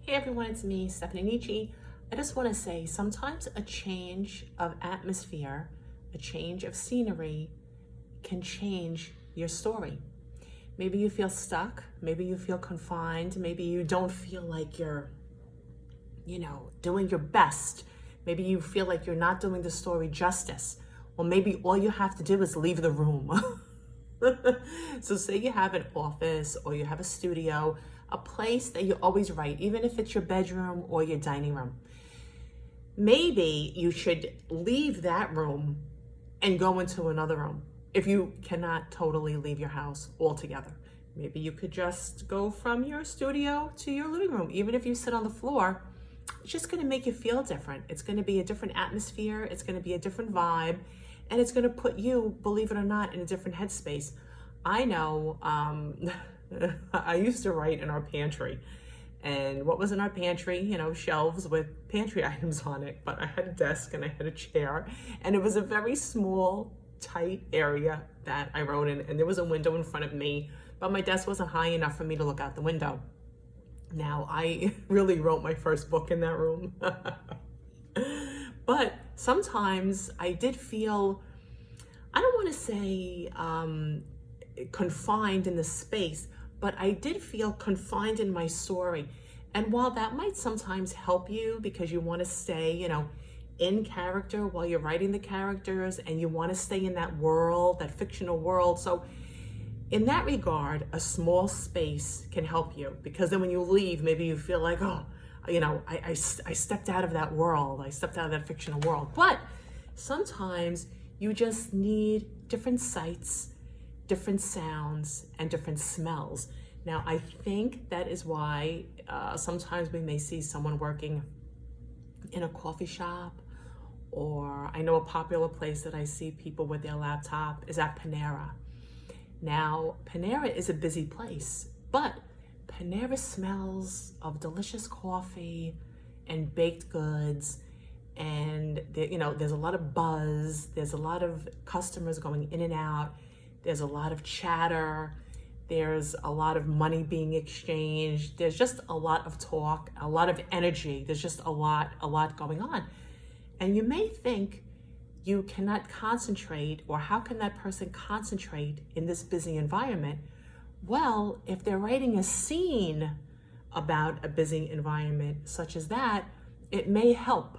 Hey everyone, it's me, Stephanie Nietzsche. I just want to say sometimes a change of atmosphere, a change of scenery can change your story. Maybe you feel stuck, maybe you feel confined, maybe you don't feel like you're, doing your best. Maybe you feel like you're not doing the story justice. Well, maybe all you have to do is leave the room. So say you have an office or you have a studio, a place that you always write, even if it's your bedroom or your dining room. Maybe you should leave that room and go into another room if you cannot totally leave your house altogether. Maybe you could just go from your studio to your living room. Even if you sit on the floor, it's just going to make you feel different. It's going to be a different atmosphere. It's going to be a different vibe. And it's going to put you, believe it or not, in a different headspace. I know I used to write in our pantry. And what was in our pantry? Shelves with pantry items on it. But I had a desk and I had a chair. And it was a very small, tight area that I wrote in. And there was a window in front of me. But my desk wasn't high enough for me to look out the window. Now, I really wrote my first book in that room. But sometimes I did feel, I don't want to say confined in the space, but I did feel confined in my story. And while that might sometimes help you because you want to stay, in character while you're writing the characters and you want to stay in that world, that fictional world. So in that regard, a small space can help you because then when you leave, maybe you feel like, I stepped out of that world. I stepped out of that fictional world. But sometimes you just need different sights, different sounds, and different smells. Now, I think that is why sometimes we may see someone working in a coffee shop, or I know a popular place that I see people with their laptop is at Panera. Now, Panera is a busy place, but Panera smells of delicious coffee and baked goods, and there's a lot of buzz. There's a lot of customers going in and out. There's a lot of chatter. There's a lot of money being exchanged. There's just a lot of talk, a lot of energy. There's just a lot going on. And you may think you cannot concentrate, or how can that person concentrate in this busy environment? Well, if they're writing a scene about a busy environment such as that, it may help.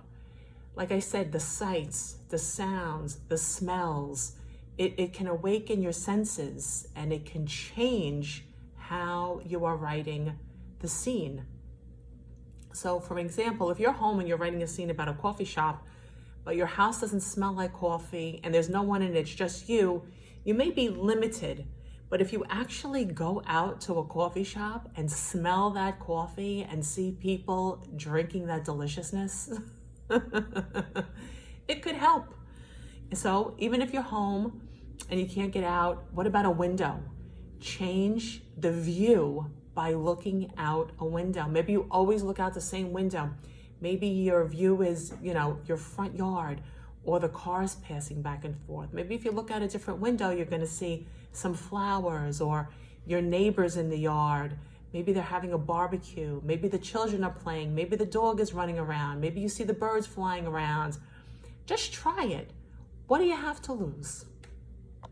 Like I said, the sights, the sounds, the smells, it can awaken your senses and it can change how you are writing the scene. So for example, if you're home and you're writing a scene about a coffee shop, but your house doesn't smell like coffee and there's no one in it, it's just you may be limited. But if you actually go out to a coffee shop and smell that coffee and see people drinking that deliciousness, it could help. So even if you're home and you can't get out, what about a window? Change the view by looking out a window. Maybe you always look out the same window. Maybe your view is, your front yard or the cars passing back and forth. Maybe if you look out a different window, you're going to see some flowers or your neighbors in the yard. Maybe they're having a barbecue. Maybe the children are playing. Maybe the dog is running around. Maybe you see the birds flying around. Just try it. What do you have to lose?